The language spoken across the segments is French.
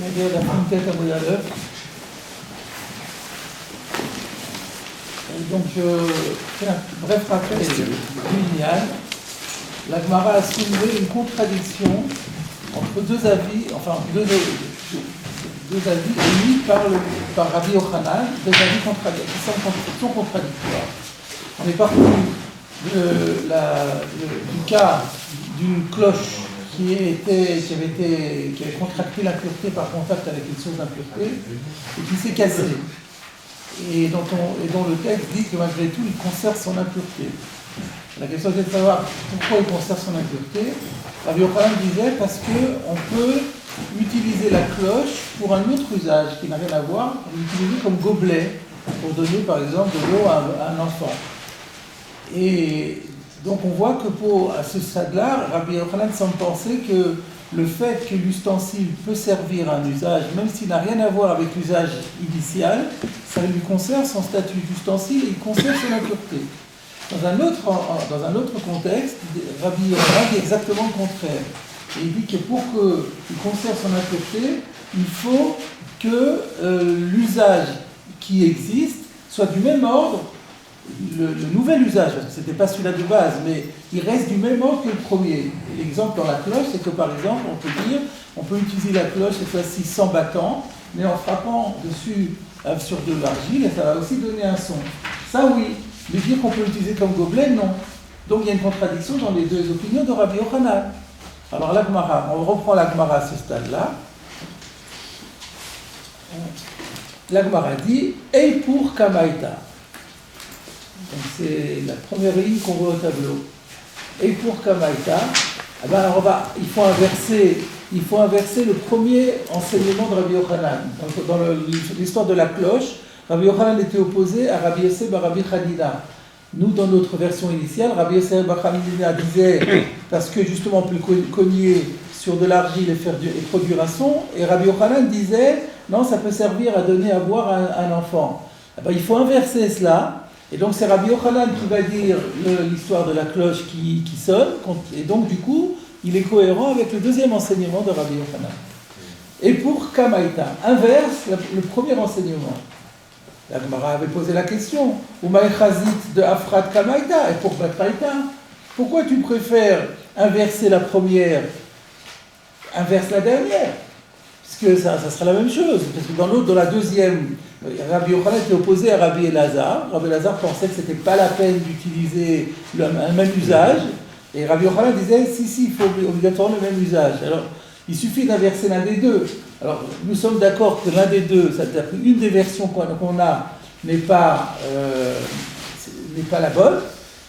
נגיע לחונקת עמוד א'. Donc je fais un bref rappel du lignal. La Gemara a soulevé une contradiction entre deux avis, enfin deux avis émis par Rabbi Yochanan, deux avis qui sont contradictoires. On est parti du cas d'une cloche qui avait contracté l'impureté par contact avec une source d'impureté et qui s'est cassée. Et dont le texte dit que malgré tout, il conserve son impureté. La question est de savoir pourquoi il conserve son impureté. Rabbi Yochanan disait parce qu'on peut utiliser la cloche pour un autre usage qui n'a rien à voir, l'utiliser comme gobelet pour donner par exemple de l'eau à un enfant. Et donc on voit que à ce stade-là, Rabbi Yochanan semble penser que le fait que l'ustensile peut servir à un usage, même s'il n'a rien à voir avec l'usage initial, ça lui conserve son statut d'ustensile et il conserve son impureté. Dans un autre contexte, Rabbi Yochanan dit exactement le contraire. Et il dit que pour qu'il conserve son impureté, il faut que l'usage qui existe soit du même ordre, le nouvel usage, parce que ce n'était pas celui-là de base, mais il reste du même ordre que le premier. L'exemple dans la cloche, c'est que par exemple, on peut utiliser la cloche cette fois-ci sans battant, mais en frappant dessus sur de l'argile, et ça va aussi donner un son. Ça oui, mais dire qu'on peut l'utiliser comme gobelet, non. Donc il y a une contradiction dans les deux opinions de Rabbi Yochanan. Alors la Gemara, on reprend la Gemara à ce stade-là. La Gemara dit « Et pour Kamaïta ». Donc c'est la première ligne qu'on voit au tableau. Et pour Kamaïta, eh ben il faut inverser le premier enseignement de Rabbi Yochanan. Dans l'histoire de la cloche, Rabbi Yochanan était opposé à Rabbi Yossé bar Rabbi Hanina. Nous, dans notre version initiale, Rabbi Yossé bar Hanina disait, parce que justement on peut cogner sur de l'argile et produire un son, et Rabbi Yochanan disait, non, ça peut servir à donner à boire à un enfant. Eh ben, il faut inverser cela. Et donc c'est Rabbi Yochanan qui va dire l'histoire de la cloche qui sonne, et donc du coup, il est cohérent avec le deuxième enseignement de Rabbi Yochanan. Et pour Kamaïta, inverse le premier enseignement. La Gemara avait posé la question, Umaï Chazit de Afrat Kamaïta, et pour Batraïta, pourquoi tu préfères inverser la première, inverse la dernière? Parce que ça sera la même chose, parce que dans la deuxième, Rabbi Yochanan était opposé à Rabbi Elazar. Rabbi Elazar pensait que ce n'était pas la peine d'utiliser un même usage, et Rabbi Yochanan disait, si, il faut obligatoirement le même usage. Alors, il suffit d'inverser l'un des deux. Alors, nous sommes d'accord que l'un des deux, c'est-à-dire qu'une des versions qu'on a n'est pas la bonne,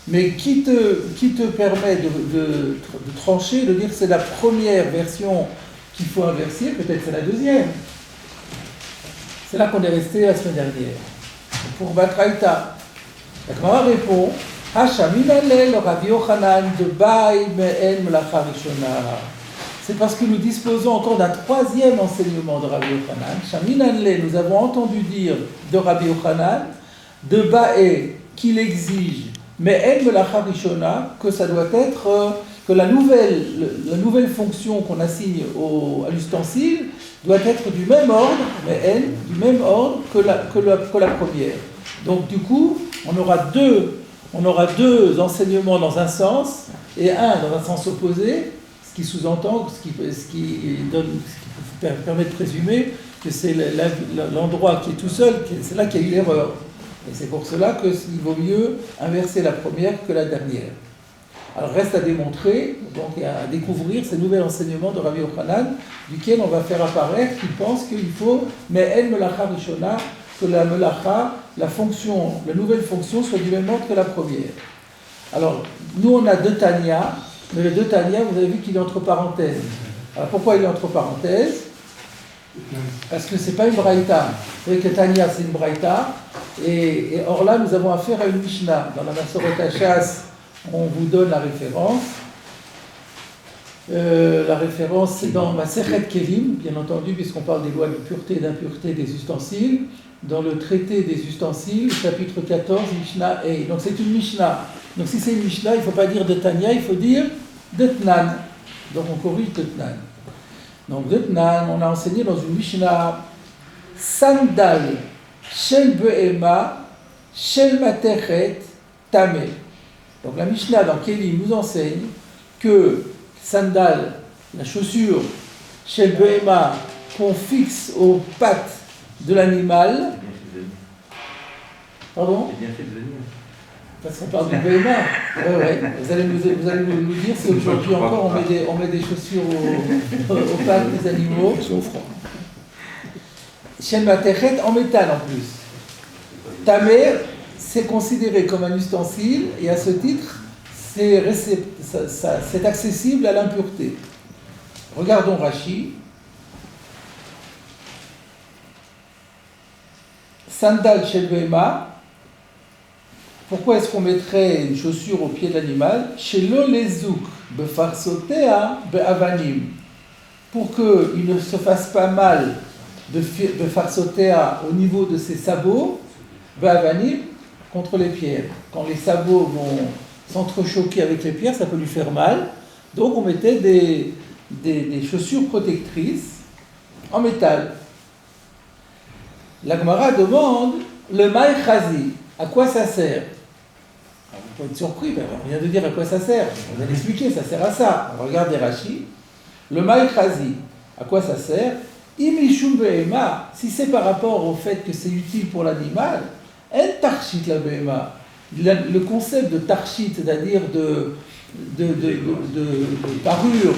mais qui te permet de trancher, de dire que c'est la première version qu'il faut inverser, peut-être c'est la deuxième. C'est là qu'on est resté la semaine dernière. Pour Batraïta, la Gemara répond, Hashaminalel Rabbi Yochanan de Baï Me'en Melacha Rishona. C'est parce que nous disposons encore d'un troisième enseignement de Rabbi Yochanan. Shaminalel, nous avons entendu dire de Rabbi Yochanan, de Baï, qu'il exige Me'en Melacha Rishona, que ça doit être que la nouvelle fonction qu'on assigne à l'ustensile doit être du même ordre, mais du même ordre que la première. Donc du coup, on aura deux enseignements dans un sens et un dans un sens opposé, ce qui sous-entend, ce qui permet de présumer que c'est l'endroit qui est tout seul, c'est là qu'il y a eu l'erreur. Et c'est pour cela qu'il vaut mieux inverser la première que la dernière. Alors reste à démontrer, donc et à découvrir ces nouveaux enseignements de Rabbi Yochanan, duquel on va faire apparaître qu'il pense qu'il faut Me'en Melacha Rishona, que la Melacha, la nouvelle fonction soit du même ordre que la première. Alors, nous on a deux Tanya, mais le deux Tanya, vous avez vu qu'il est entre parenthèses. Alors pourquoi il est entre parenthèses? Parce que c'est pas une braïta. Vous savez que Tanya c'est une braïta, et or là nous avons affaire à une Mishnah. Dans la Masorot Hashas, on vous donne la référence. La référence, c'est dans Masechet Kelim, bien entendu, puisqu'on parle des lois de pureté et d'impureté des ustensiles. Dans le traité des ustensiles, chapitre 14, Mishnah A. Donc c'est une Mishnah. Donc si c'est une Mishnah, il ne faut pas dire de Tanya, il faut dire de Tnan. Donc on corrige de Tnan. Donc, Detnan, on a enseigné dans une Mishnah Sandal, Shel Behema, Shel Matechet, Tameh. Donc, la Mishnah dans Kéli nous enseigne que Sandal, la chaussure, Shel Behema, qu'on fixe aux pattes de l'animal. Pardon ? C'est bien fait de venir. Parce qu'on parle du BMA. Ouais. Vous allez nous dire si aujourd'hui encore on met des chaussures aux pattes des animaux. Ils sont froids. Shen Matechet en métal en plus. Tamer, c'est considéré comme un ustensile et à ce titre, c'est accessible à l'impureté. Regardons Rashi. Sandal Shel Behema. Pourquoi est-ce qu'on mettrait une chaussure au pied de l'animal? Chez l'olezouk, befarsotea, beavanim. Pour qu'il ne se fasse pas mal de farsotea au niveau de ses sabots, beavanim, contre les pierres. Quand les sabots vont s'entrechoquer avec les pierres, ça peut lui faire mal. Donc on mettait des chaussures protectrices en métal. La Gemara demande le maï chazi. À quoi ça sert? Vous pouvez être surpris, on vient de dire à quoi ça sert. On va l'expliquer, ça sert à ça. On regarde les Rashi. Le maïchazi, à quoi ça sert? Imishum behema, si c'est par rapport au fait que c'est utile pour l'animal, en tarchit la behema. Le concept de tarchit, c'est-à-dire de parure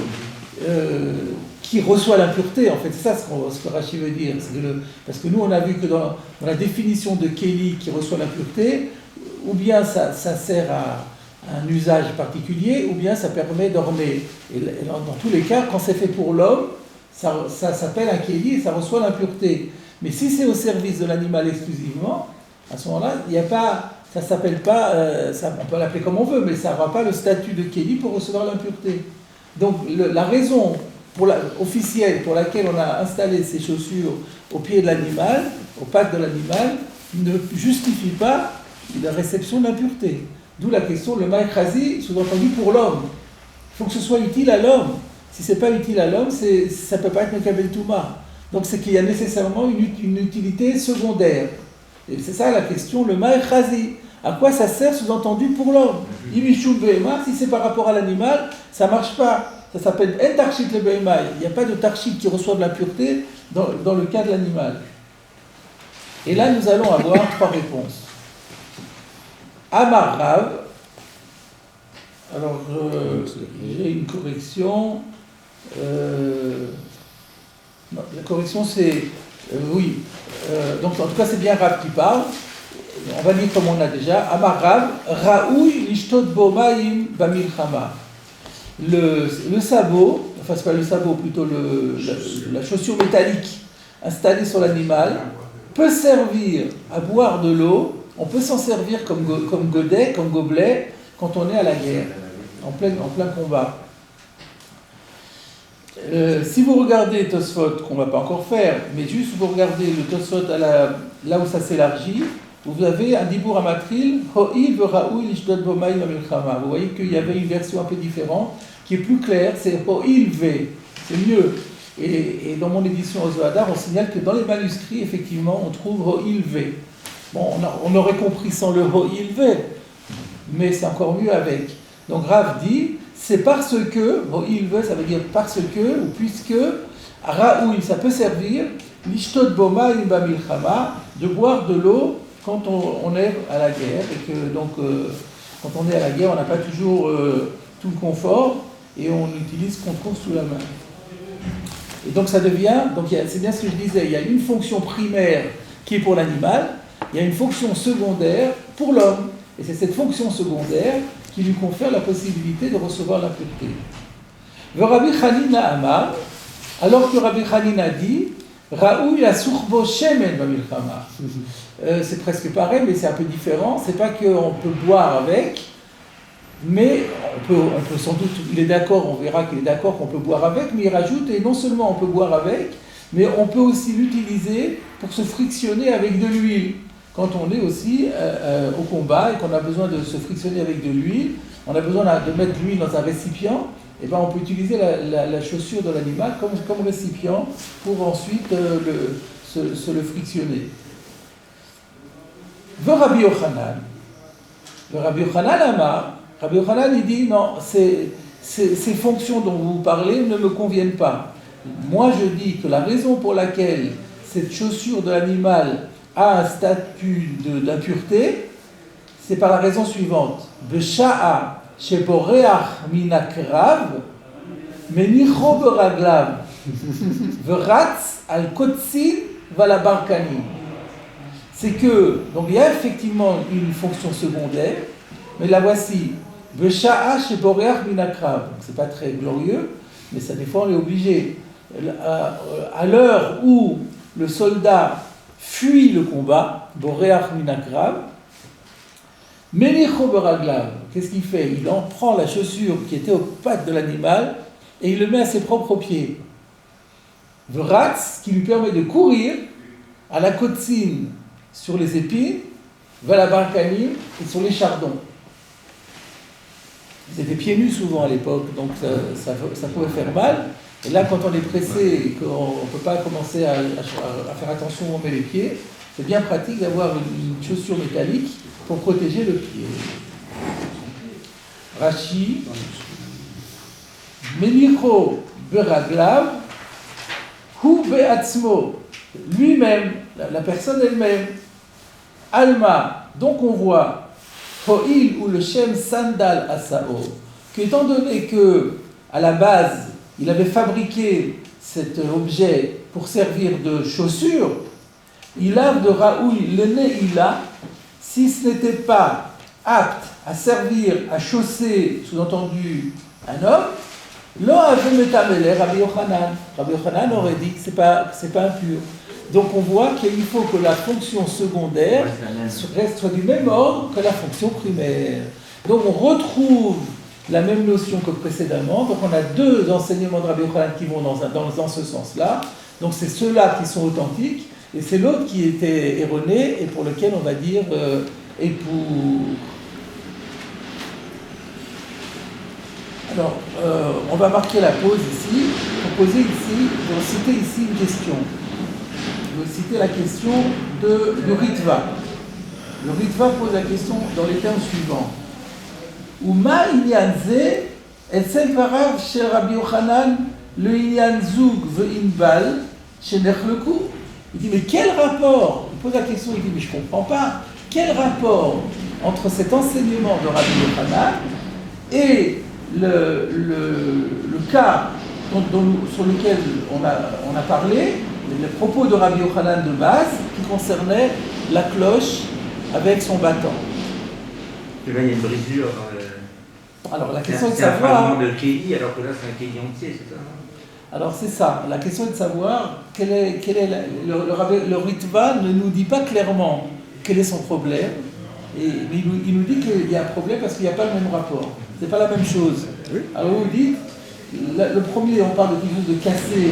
qui reçoit l'impureté, en fait, c'est ça ce que Rashi veut dire. Parce que nous, on a vu que dans la définition de Kéli qui reçoit l'impureté, ou bien ça sert à un usage particulier, ou bien ça permet d'orner. Et dans tous les cas, quand c'est fait pour l'homme, ça s'appelle un Kéli et ça reçoit l'impureté. Mais si c'est au service de l'animal exclusivement, à ce moment-là, il n'y a pas, ça s'appelle pas, on peut l'appeler comme on veut, mais ça n'aura pas le statut de Kéli pour recevoir l'impureté. Donc la raison officielle pour laquelle on a installé ces chaussures au pied de l'animal, aux pattes de l'animal, ne justifie pas la réception d'impureté. D'où la question, le maïchazi, sous-entendu pour l'homme. Il faut que ce soit utile à l'homme. Si ce n'est pas utile à l'homme, ça ne peut pas être Mekabel Touma. Donc c'est qu'il y a nécessairement une utilité secondaire. Et c'est ça la question, le maïchazi. À quoi ça sert, sous-entendu, pour l'homme? Imishum behema, si c'est par rapport à l'animal, ça ne marche pas. Ça s'appelle en tarchit le behema. Il n'y a pas de tarchit qui reçoit de l'impureté dans le cas de l'animal. Et là, nous allons avoir trois réponses. Amar Rav. Alors, j'ai une correction. Non, la correction, c'est... oui. Donc, en tout cas, c'est bien Rav qui parle. On va lire comme on a déjà. Amar Rav, Raoui lishtot bomaim bamilchama. Le sabot, enfin c'est pas le sabot, plutôt la chaussure métallique installée sur l'animal, peut servir à boire de l'eau. On peut s'en servir comme godet, comme gobelet, quand on est à la guerre, en plein combat. Si vous regardez Tosfot, qu'on ne va pas encore faire, mais juste vous regardez le Tosfot là où ça s'élargit, vous avez un dibour à matril, Ho'il v'ra'ou l'ishdot bomaï v'amilchama. Vous voyez qu'il y avait une version un peu différente, qui est plus claire, c'est Ho'il ve, c'est mieux. Et dans mon édition au Zohadar, on signale que dans les manuscrits, effectivement, on trouve Ho'il ve. Bon, on aurait compris sans le Ho'il ve, mais c'est encore mieux avec. Donc Rav dit, c'est parce que, Ho'il ve, ça veut dire parce que, ou puisque, Ra'ouil, ça peut servir, l'ishtot boma imba milchama, de boire de l'eau quand on est à la guerre, et que donc, quand on est à la guerre, on n'a pas toujours tout le confort, et on utilise ce qu'on trouve sous la main. Et donc ça devient, c'est bien ce que je disais, il y a une fonction primaire qui est pour l'animal, il y a une fonction secondaire pour l'homme. Et c'est cette fonction secondaire qui lui confère la possibilité de recevoir l'impureté. Le Rabbi Hanina Amar, alors que Rabbi Hanina dit, Raoui la sourbo shemen bamilchama. C'est presque pareil, mais c'est un peu différent. C'est pas qu'on peut boire avec, mais on peut sans doute, il est d'accord, on verra qu'il est d'accord qu'on peut boire avec, mais il rajoute, et non seulement on peut boire avec, mais on peut aussi l'utiliser pour se frictionner avec de l'huile. Quand on est aussi au combat et qu'on a besoin de se frictionner avec de l'huile, on a besoin de mettre l'huile dans un récipient, et ben on peut utiliser la chaussure de l'animal comme récipient pour ensuite se le frictionner. Le Rabbi Yochanan Amar, Rabbi Yochanan il dit non, ces fonctions dont vous parlez ne me conviennent pas. Moi je dis que la raison pour laquelle cette chaussure de l'animal a un statut d'impureté, c'est par la raison suivante. Besha'a sheboreach minakrav menicho beraglav veratz al kotsin valabarkani. C'est que, donc il y a effectivement une fonction secondaire, mais la voici. Besha'a sheboreach minakrav. C'est pas très glorieux, mais ça des fois on est obligé. À l'heure où le soldat fuit le combat, boreach minakrav, menicho beraglav, qu'est-ce qu'il fait? Il en prend la chaussure qui était aux pattes de l'animal et il le met à ses propres pieds. Veratz, qui lui permet de courir à la kotzine sur les épines, valabarkani et sur les chardons. Ils étaient pieds nus souvent à l'époque, donc ça pouvait faire mal. Et là, quand on est pressé et qu'on ne peut pas commencer à faire attention où on met les pieds, c'est bien pratique d'avoir une chaussure métallique pour protéger le pied. Rashi, Menicho beraglav, hu beatzmo, lui-même, la personne elle-même, Alma, donc on voit, Ho'il ou le Shem Sandal Asao, qu'étant donné que, à la base, il avait fabriqué cet objet pour servir de chaussure, il a de Raoul l'aîné Ila, si ce n'était pas apte à servir, à chausser, sous-entendu, un homme, l'on avait métamélé Rabbi Yochanan. Rabbi Yochanan aurait dit que c'est pas impur. Donc on voit qu'il faut que la fonction secondaire soit du même ordre que la fonction primaire. Donc on retrouve la même notion que précédemment. Donc on a deux enseignements de Rabbi Yochanan qui vont dans ce sens-là. Donc c'est ceux-là qui sont authentiques et c'est l'autre qui était erroné et pour lequel on va dire époux. Alors on va marquer la pause ici. Je vais citer ici une question. Je vais citer la question de Ritva. Le Ritva pose la question dans les termes suivants. Uma inyan ze etzel varav shel Rabbi Yochanan le inyan zug ve'inbal shenechleku. Il dit mais quel rapport? Il pose la question, il dit mais je comprends pas. Quel rapport entre cet enseignement de Rabbi Yochanan et le cas sur lequel on a parlé, les propos de Rabbi Yochanan de base qui concernait la cloche avec son bâton. Là, il y a une brisure. Alors la question est de savoir. C'est un savoir. fragment de kéli, alors que là, c'est un kéli entier, c'est ça? Alors c'est ça. La question est de savoir le Ritva ne nous dit pas clairement quel est son problème, mais il nous dit qu'il y a un problème parce qu'il n'y a pas le même rapport. C'est pas la même chose. Oui. Alors vous dites, le premier, on parle de quelque chose de cassé,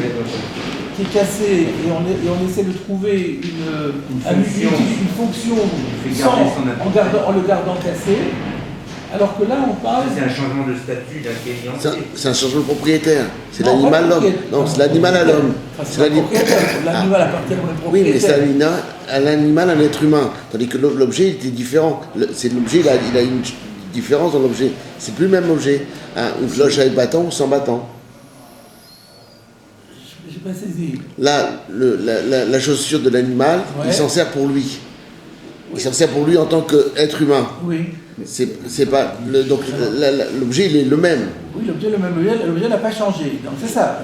qui est cassé, et on essaie de trouver une fonction en le gardant cassé. Alors que là, on parle... C'est un changement de statut d'un kéli entier. C'est un changement de propriétaire. C'est l'animal à l'homme. Non, c'est l'animal à l'homme. L'animal appartient au propriétaire. Oui, mais c'est l'animal à l'être humain. Tandis que l'objet était différent. C'est l'objet, il a une différence dans l'objet. C'est plus le même objet. Une cloche avec bâton ou sans bâton. Je n'ai pas saisi. Là, la chaussure de l'animal, ouais. Il s'en sert pour lui. Il s'en sert pour lui en tant qu'être humain. Oui. C'est pas donc l'objet il est le même. Oui, l'objet est le même. L'objet n'a pas changé. Donc c'est ça.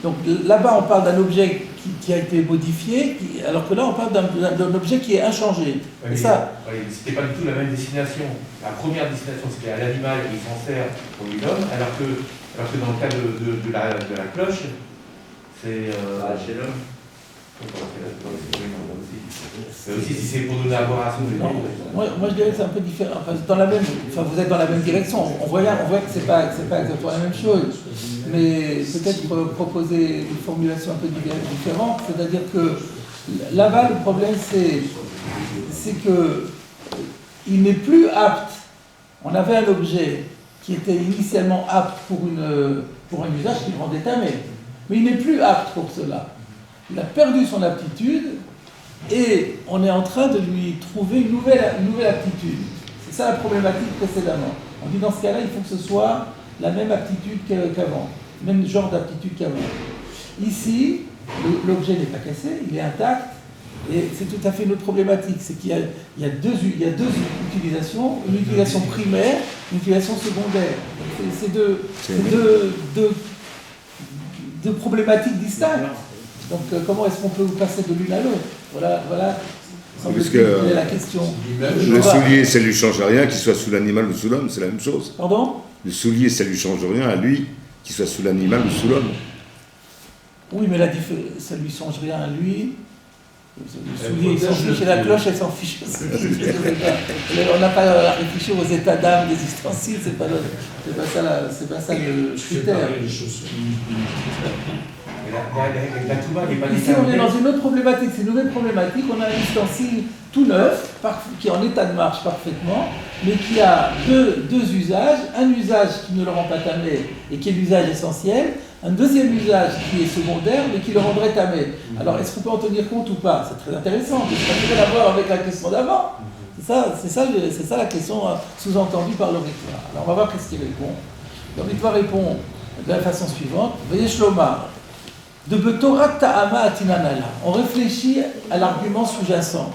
Donc là-bas on parle d'un objet qui a été modifié, alors que là on parle d'un objet qui est inchangé. Oui, et ça. Oui, c'était pas du tout la même destination. La première destination c'était à l'animal et il s'en sert pour l'homme, alors que dans le cas de la cloche, c'est chez l'homme. Mais aussi si c'est pour donner à boire à son bébé. Moi je dirais que c'est un peu différent. Vous êtes dans la même direction. On voit que c'est pas exactement la même chose. Mais peut-être proposer une formulation un peu différente. C'est-à-dire que là-bas, le problème c'est que il n'est plus apte on avait un objet qui était initialement apte pour un usage qui le rendait tamé. Mais il n'est plus apte pour cela. Il a perdu son aptitude et on est en train de lui trouver une nouvelle aptitude. C'est ça la problématique précédemment. On dit dans ce cas-là, il faut que ce soit la même aptitude qu'avant, même genre d'aptitude qu'avant. Ici, l'objet n'est pas cassé, il est intact, et c'est tout à fait une autre problématique, c'est qu'il y a deux utilisations, une utilisation primaire, une utilisation secondaire. C'est deux problématiques distinctes. Donc comment est-ce qu'on peut passer de l'une à l'autre? Voilà semble-t-il la question. Le soulier, ça ne lui change rien, qu'il soit sous l'animal ou sous l'homme, c'est la même chose. Pardon? Le soulier, ça ne lui change rien à lui, qu'il soit sous l'animal ou sous l'homme. Oui, mais ça ne lui change rien à lui. Le soulier, il s'en fiche, et la cloche, elle s'en fiche aussi. On n'a pas à réfléchir aux états d'âme des ustensiles, c'est pas ça le critère. Ici, on est dans une autre problématique, c'est une nouvelle problématique. On a un ustensile tout neuf, qui est en état de marche parfaitement, mais qui a deux usages. Un usage qui ne le rend pas tamé et qui est l'usage essentiel. Un deuxième usage qui est secondaire, mais qui le rendrait tamé. Alors, est-ce qu'on peut en tenir compte ou pas? C'est très intéressant, parce que ça n'a rien à voir avec la question d'avant. C'est ça la question sous-entendue par le Ritva. Alors, on va voir qu'est-ce qu'il répond. Le Ritva répond de la façon suivante. Veuillez Shlomar. De Betorat Ta'ama Atinanala. On réfléchit à l'argument sous-jacent.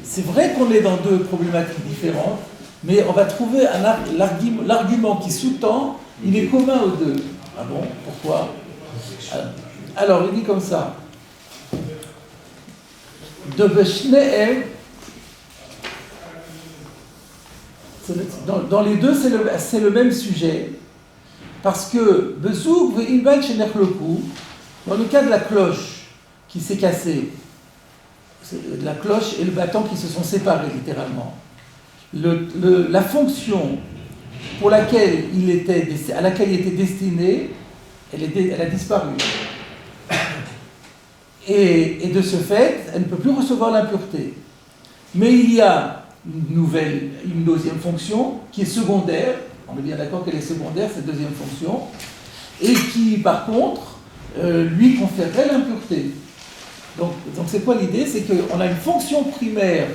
C'est vrai qu'on est dans deux problématiques différentes, mais on va trouver l'argument qui sous-tend, il est commun aux deux. Ah bon? Pourquoi? Alors, il dit comme ça. De Beshnehem, dans les deux, c'est le même sujet. Parce que Bezouk ve'inbal shenerloku, dans le cas de la cloche qui s'est cassée, la cloche et le bâton qui se sont séparés littéralement, la fonction pour laquelle à laquelle il était destiné, elle a disparu. Et de ce fait, elle ne peut plus recevoir l'impureté. Mais il y a une deuxième fonction qui est secondaire, on est bien d'accord qu'elle est secondaire, cette deuxième fonction, et qui, par contre, lui conférerait l'impureté. Donc c'est quoi l'idée? C'est qu'on a une fonction primaire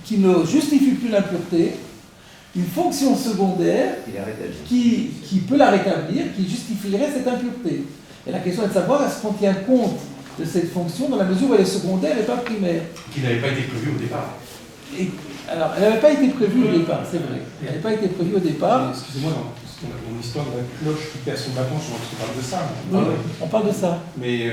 qui ne justifie plus l'impureté, une fonction secondaire qui peut la rétablir, qui justifierait cette impureté. Et la question est de savoir, est-ce qu'on tient compte de cette fonction dans la mesure où elle est secondaire et pas primaire? Qui n'avait pas été prévue au départ. Alors, elle n'avait pas été prévue au départ, c'est vrai. Elle n'avait pas été prévue au départ. Excusez-moi, dans l'histoire de la cloche qui casse son bâton, je pense qu'on parle de ça. Oui, on parle de ça. Mais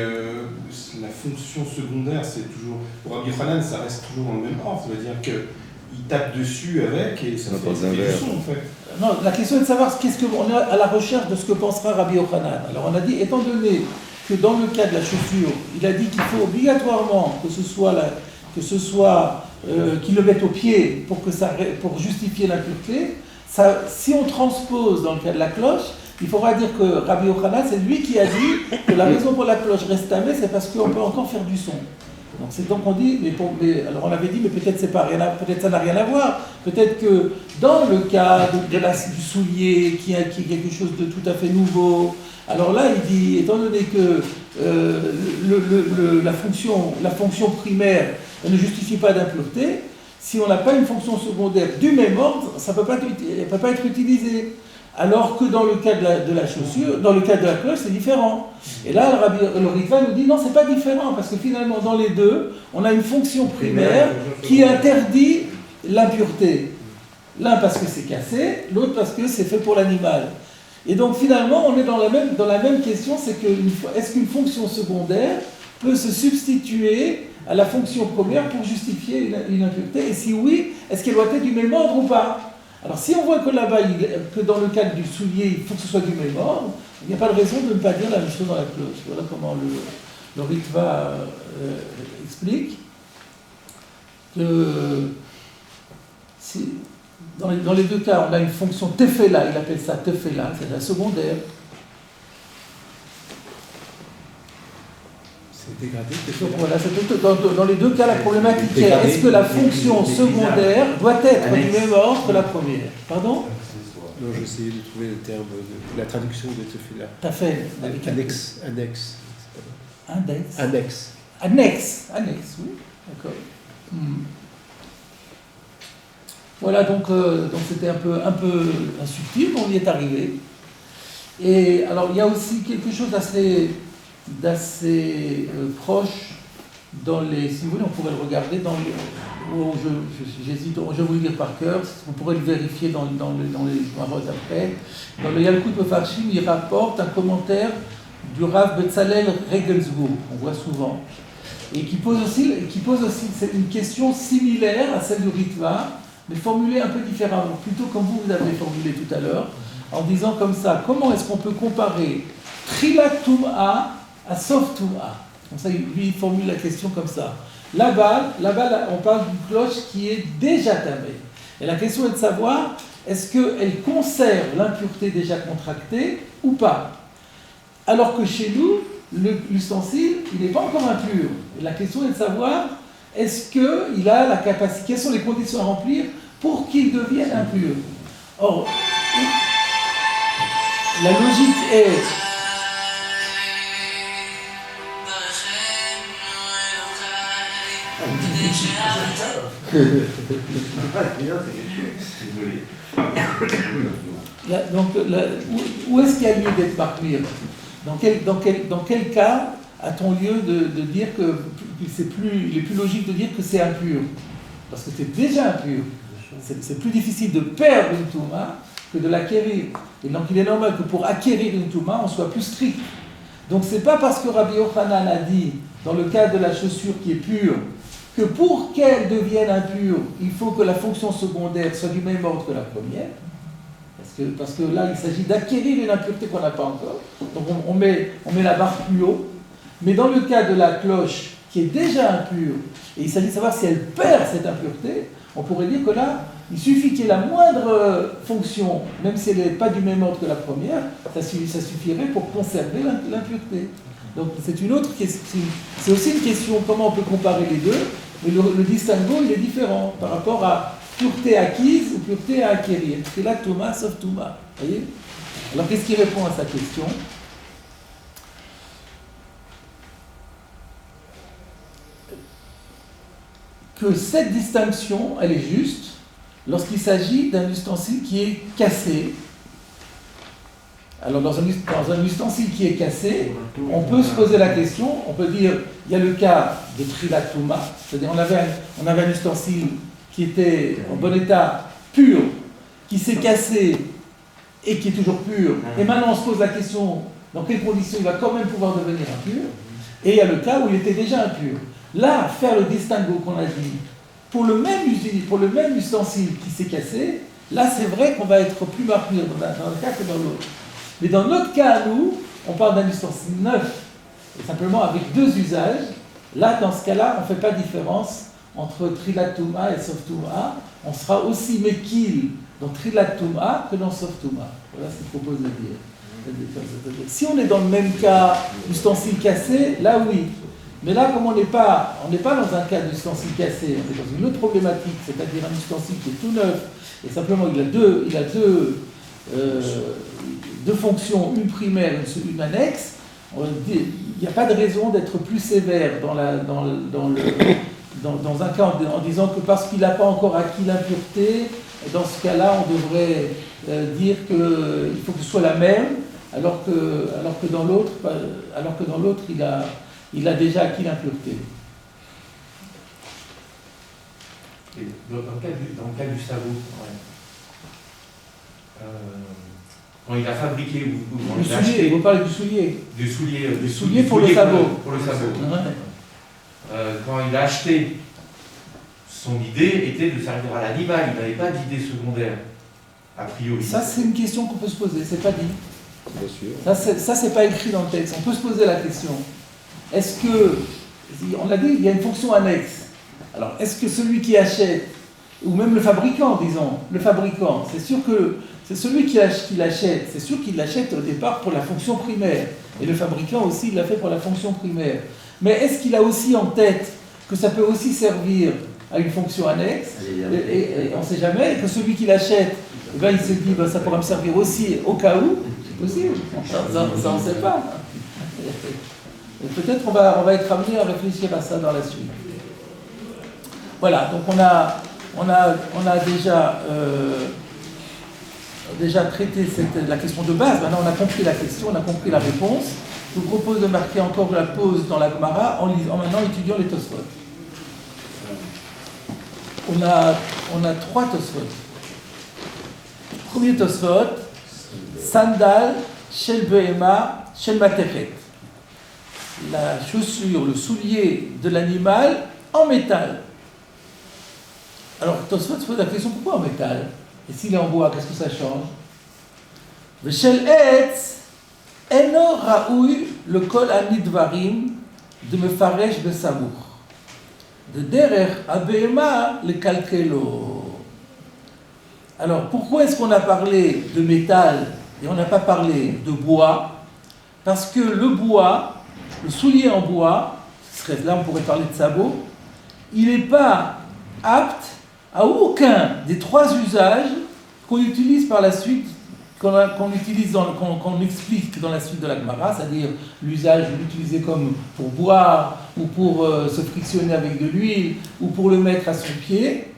la fonction secondaire, c'est toujours. Pour Rabbi Yochanan, ça reste toujours dans le même ordre. Ça veut dire qu'il tape dessus avec et ça fait du son, en fait. Non, la question est de savoir on est à la recherche de ce que pensera Rabbi Yochanan. Alors, on a dit, étant donné que dans le cas de la chaussure, il a dit qu'il faut obligatoirement que ce soit qu'il le mette au pied pour justifier l'impureté. Si on transpose dans le cas de la cloche, il faudra dire que Rabbi Yochanan, c'est lui qui a dit que la raison pour la cloche reste tamée, c'est parce qu'on peut encore faire du son. Donc on dit, alors on avait dit, mais peut-être ça n'a rien à voir. Peut-être que dans le cas du soulier, qui est quelque chose de tout à fait nouveau, alors là il dit, étant donné que la fonction primaire ne justifie pas d'impureté, si on n'a pas une fonction secondaire du même ordre, ça ne peut pas être utilisé. Alors que dans le cas de la chaussure, dans le cas de la cloche, c'est différent. Et là, le Ritva nous dit non, c'est pas différent, parce que finalement, dans les deux, on a une fonction primaire qui interdit l'impureté. L'un parce que c'est cassé, l'autre parce que c'est fait pour l'animal. Et donc finalement, on est dans la même question, c'est que est-ce qu'une fonction secondaire peut se substituer à la fonction première pour justifier une impureté? Et si oui, est-ce qu'elle doit être du même ordre ou pas? Alors si on voit que là-bas, que dans le cadre du soulier, il faut que ce soit du même ordre, il n'y a pas de raison de ne pas dire la même chose dans la cloche. Voilà comment le Ritva explique que dans les deux cas, on a une fonction tefela, il appelle ça tefela, c'est la secondaire. C'est dégradé. Donc voilà, dans les deux cas, la problématique est est-ce que la fonction secondaire doit être du même ordre que la première? Pardon? Non, j'essayais de trouver le terme, la traduction de Tefillah. T'as fait Annexe. Index. Annexe. Annexe, oui, d'accord. Voilà, donc c'était un peu subtil, mais on y est arrivé. Et alors, il y a aussi quelque chose d'assez proche dans les... Si vous voulez, on pourrait le regarder dans les... J'hésite, je vais vous le lire par cœur, vous pourrez le vérifier dans les Maroz après. Dans le Yalkut Mefarshim, il rapporte un commentaire du Rav Betzalel Regensburg, on voit souvent, et qui pose aussi une question similaire à celle du Ritva, mais formulée un peu différemment, plutôt comme vous avez formulé tout à l'heure, en disant comme ça, comment est-ce qu'on peut comparer Trilat Tum'a à Sof Tum'a? Comme ça, lui, il formule la question comme ça. Là-bas, on parle d'une cloche qui est déjà tamée. Et la question est de savoir, est-ce qu'elle conserve l'impureté déjà contractée ou pas? Alors que chez nous, l'ustensile, il n'est pas encore impur. Et la question est de savoir, est-ce qu'il a la capacité, quelles sont les conditions à remplir pour qu'il devienne impur? Or, la logique est... Donc, où est-ce qu'il y a lieu d'être marmire? Dans quel cas a-t-on lieu de dire que il est plus logique de dire que c'est impur? Parce que c'est déjà impur. C'est plus difficile de perdre une touma que de l'acquérir. Et donc il est normal que pour acquérir une touma, on soit plus strict. Donc c'est pas parce que Rabbi Yochanan a dit, dans le cas de la chaussure qui est pure, que pour qu'elle devienne impure, il faut que la fonction secondaire soit du même ordre que la première. Parce que là, il s'agit d'acquérir une impureté qu'on n'a pas encore. Donc on met la barre plus haut. Mais dans le cas de la cloche qui est déjà impure, et il s'agit de savoir si elle perd cette impureté, on pourrait dire que là, il suffit qu'il y ait la moindre fonction, même si elle n'est pas du même ordre que la première, ça suffirait pour conserver l'impureté. Donc c'est une autre question. C'est aussi une question comment on peut comparer les deux, mais le distinguo il est différent par rapport à pureté acquise ou pureté à acquérir. C'est là Thomas sauf Thomas. Voyez? Alors qu'est-ce qui répond à sa question? Que cette distinction, elle est juste lorsqu'il s'agit d'un ustensile qui est cassé. Alors dans un ustensile qui est cassé, on peut se poser la question, on peut dire, il y a le cas de Trilat Touma, c'est-à-dire on avait un ustensile qui était en bon état, pur, qui s'est cassé et qui est toujours pur, et maintenant on se pose la question, dans quelles conditions il va quand même pouvoir devenir impur, et il y a le cas où il était déjà impur. Là, faire le distinguo qu'on a dit, pour le même ustensile qui s'est cassé, là c'est vrai qu'on va être plus marqué dans un cas que dans l'autre. Mais dans notre cas à nous, on parle d'un ustensile neuf, et simplement avec deux usages. Là, dans ce cas-là, on ne fait pas différence entre Trilat Touma et Sof Touma. On sera aussi Mekil dans Trilat Touma que dans Sof Touma. Voilà ce qu'il propose de dire. Si on est dans le même cas, ustensile cassé, là oui. Mais là, comme on n'est pas dans un cas d'ustensile cassé, on est dans une autre problématique, c'est-à-dire un ustensile qui est tout neuf, et simplement il a deux fonctions, une primaire, une annexe. Il n'y a pas de raison d'être plus sévère dans un cas en disant que parce qu'il n'a pas encore acquis l'impureté, dans ce cas-là, on devrait dire qu'il faut que ce soit la même, alors que dans l'autre, il a déjà acquis l'impureté. Dans le cas du sabot, quand il a fabriqué ou quand il a acheté... Vous parlez du soulier. Du soulier pour le sabot. Pour le sabot. Ouais. Quand il a acheté, son idée était de servir à l'animal, il n'avait pas d'idée secondaire, a priori. Ça, c'est une question qu'on peut se poser, c'est pas dit. Bien sûr. Ça, c'est pas écrit dans le texte. On peut se poser la question. Est-ce que, on l'a dit, il y a une fonction annexe. Alors, est-ce que celui qui achète, ou même le fabricant, disons, c'est sûr que c'est celui qui l'achète, c'est sûr qu'il l'achète au départ pour la fonction primaire. Et le fabricant aussi, il l'a fait pour la fonction primaire. Mais est-ce qu'il a aussi en tête que ça peut aussi servir à une fonction annexe, et on ne sait jamais, et que celui qui l'achète Et bien il s'est dit, ça pourra me servir aussi au cas où, c'est possible, ça on ne sait pas. Et peut-être on va être amené à réfléchir à ça dans la suite. Voilà, donc on a déjà traité la question de base. Maintenant on a compris la question, on a compris la réponse. Je vous propose de marquer encore la pause dans la Gemara en maintenant étudiant les Tosfot. On a 3 Tosfot. Premier Tosfot, Sandal, Shel Behema, Shel Materet. La chaussure, le soulier de l'animal en métal. Alors Tosfot se pose la question, pourquoi en métal? Et s'il est en bois, qu'est-ce que ça change? Shel Etz, Eno Raoui, le kol anidvarim, de Mefaresh Besamour. De Derer Abema, le Kalkelo. Alors, pourquoi est-ce qu'on a parlé de métal et on n'a pas parlé de bois? Parce que le bois, le soulier en bois, là on pourrait parler de sabot, il n'est pas apte à aucun des 3 usages qu'on utilise par la suite, qu'on explique dans la suite de la Gemara, c'est-à-dire l'usage de l'utiliser comme pour boire, ou pour se frictionner avec de l'huile, ou pour le mettre à son pied.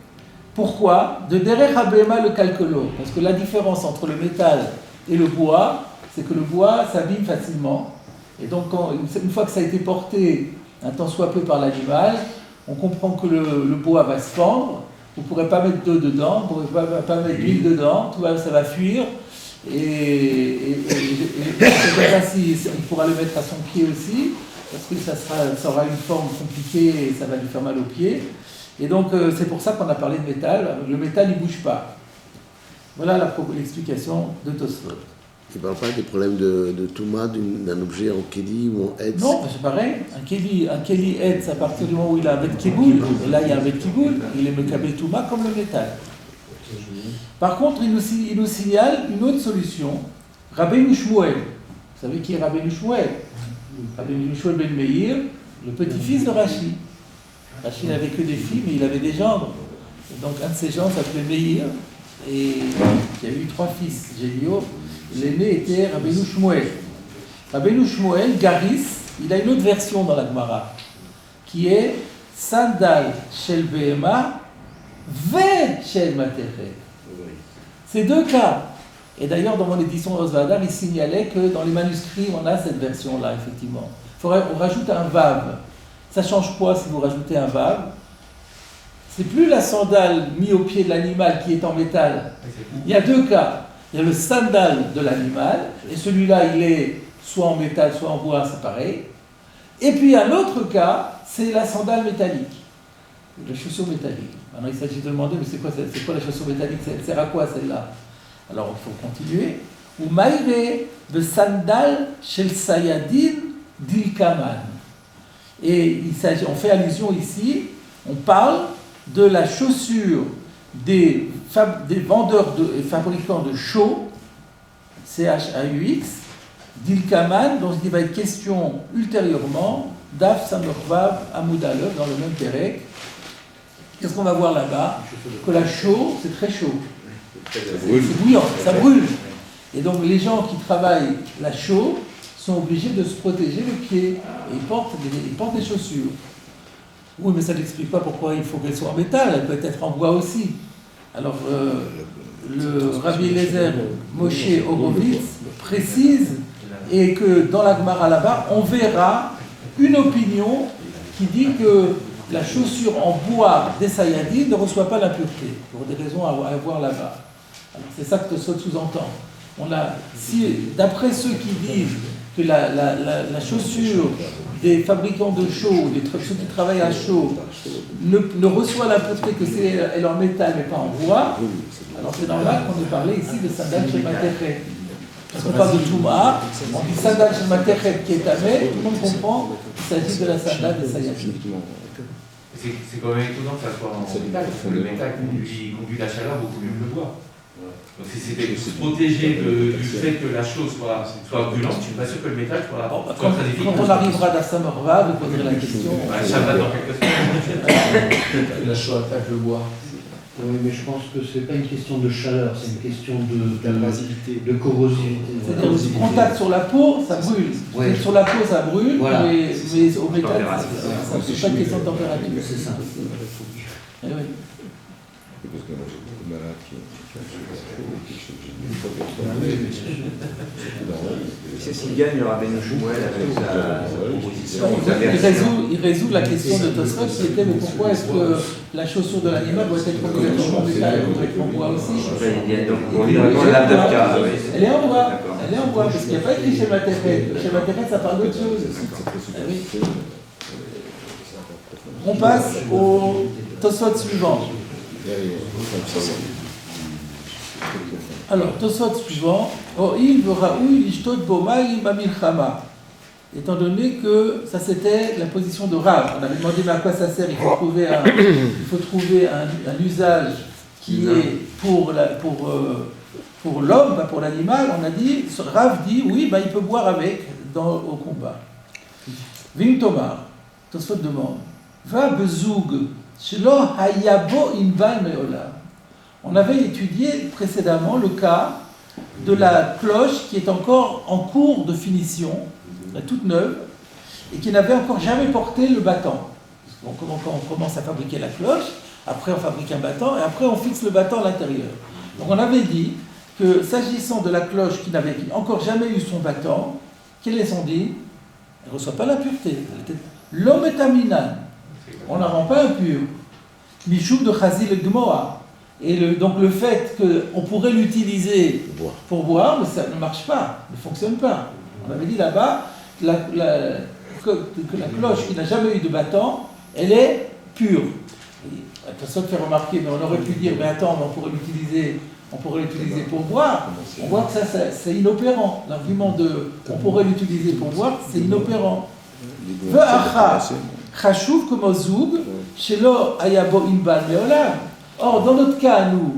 Pourquoi? De Derech Abema le Kalkolo. Parce que la différence entre le métal et le bois, c'est que le bois s'abîme facilement. Et donc, une fois que ça a été porté un tant soit peu par l'animal, on comprend que le bois va se fendre. Vous ne pourrez pas mettre d'eau dedans, vous ne pourrez pas mettre d'huile dedans, ça va fuir. Et il pourra le mettre à son pied aussi, parce que ça aura une forme compliquée et ça va lui faire mal aux pieds. Et donc, c'est pour ça qu'on a parlé de métal. Le métal, il ne bouge pas. Voilà l'explication de Tosfot. Tu ne parles pas des problèmes de Touma, d'un objet en Kéli ou en Hetz? Non, c'est pareil. Un Kéli Hetz, à partir du moment où il a un Bet Kiboul, et là il y a un Bet Kiboul, il est Mekabel Touma comme le métal. Par contre, il nous signale une autre solution. Rabbeinu Shmuel. Vous savez qui est Rabbeinu Shmuel? Rabbeinu Shmuel ben Meir, le petit-fils de Rashi. Rashi n'avait que des filles, mais il avait des gendres. Et donc un de ses gendres s'appelait Meir, et il y a eu 3 fils géniaux. L'aîné était Rabbeinu Shmuel. Rabbeinu Shmuel, Garis, il a une autre version dans la Gemara, qui est Sandal Shel Behema Ve Shel Materet. C'est 2 cas. Et d'ailleurs, dans mon édition Rosvadar, il signalait que dans les manuscrits, on a cette version-là, effectivement. On rajoute un vav. Ça change quoi si vous rajoutez un vav? C'est plus la sandale mise au pied de l'animal qui est en métal. Il y a 2 cas. Il y a le sandal de l'animal, et celui-là, il est soit en métal, soit en bois, c'est pareil. Et puis, un autre cas, c'est la sandale métallique, la chaussure métallique. Maintenant, il s'agit de demander, mais c'est quoi la chaussure métallique? Elle sert à quoi, celle-là? Alors, il faut continuer. Ou maïre de sandal shel sayadin dilkaman. Et on fait allusion ici, on parle de la chaussure des vendeurs et fabricants de chaux, CHAUX, d'Ilkaman, dont il va être question ultérieurement, Daf Samorvav Amoudalev, dans le même Pérec. Qu'est-ce qu'on va voir là-bas? Que la chaux, c'est très chaud. C'est bouillant, ça brûle. Et donc les gens qui travaillent la chaux sont obligés de se protéger les pieds. Et ils portent des chaussures. Oui, mais ça n'explique pas pourquoi il faut qu'elle soit en métal, elle peut être en bois aussi. Alors, le Rabbi Eliezer Moshe Horowitz précise, et que dans la Gemara là-bas, on verra une opinion qui dit que la chaussure en bois des Sayadines ne reçoit pas l'impureté, pour des raisons à voir là-bas. Alors, c'est ça que Tosfot sous-entend. D'après ceux qui disent que la chaussure des fabricants de chaux, ceux qui travaillent à chaud, ne reçoit l'impureté que c'est elle en métal mais pas en bois, alors c'est normal qu'on ait parlé ici de Sandal Shel Materet. Parce qu'on parle de Touma, on dit Sandal Shel Materet qui est tamé, tout le monde comprend qu'il s'agit de la Sandal des Sayadines. C'est quand même étonnant que ça soit en métal, parce que le métal conduit la chaleur beaucoup mieux que le bois. Donc si c'était se protéger du fait que la chose soit brûlante, je ne suis pas sûr que le métal soit très efficace. Quand on arrivera à Samorva, vous poserez la question. Ça va dans quelques semaines. La chaux attaque le bois. Oui, mais je pense que c'est pas une question de chaleur, c'est une question de corrosivité. C'est-à-dire que le contact sur la peau, ça brûle. Ouais. Sur la peau, ça brûle, Voilà. mais au métal, Température. c'est pas une question de température. C'est ça. Eh oui. Parce que moi j'ai beaucoup de malades qui C'est ce qu'il gagne le Rabbeinu Shmuel avec sa proposition. Il résout la question de Tosfot qui était mais pourquoi est-ce que la chaussure de l'animal doit être obligatoirement en métal, elle doit être en bois aussi. Donc on lui répond la Davka. Elle est en bois, elle est en bois, parce qu'il n'y a pas écrit chez Materet. Chez Materet, ça parle d'autre chose. Ah oui. On passe au Tosfot suivant. Alors, Tosfot suivant, étant donné que ça c'était la position de Rav. On avait demandé mais à quoi ça sert, il faut trouver un usage qui est pour l'homme, pas pour l'animal. On a dit, Rav dit oui, il peut boire avec au combat. Vim Tomar, Tosfot demande, va bezoug, shelo hayabo inbal meolam. On avait étudié précédemment le cas de la cloche qui est encore en cours de finition, toute neuve, et qui n'avait encore jamais porté le battant. On commence à fabriquer la cloche, après on fabrique un battant, et après on fixe le battant à l'intérieur. Donc on avait dit que s'agissant de la cloche qui n'avait encore jamais eu son battant, quel est son dit? Elle ne reçoit pas l'impureté. L'homme est aminan. On ne la rend pas impure. Michoum de Chazil et Gmoa. Et donc le fait qu'on pourrait l'utiliser pour boire, ça ne marche pas, ne fonctionne pas. On avait dit là-bas que la cloche qui n'a jamais eu de battant, elle est pure. Personne ne fait remarquer, mais on aurait pu dire, mais attends, on pourrait l'utiliser pour boire. On voit que ça c'est inopérant. L'argument de on pourrait l'utiliser pour boire, c'est inopérant. Chashuv comme Zoug, Shelo Ayabo Inbal Meolam. Or, dans notre cas, nous,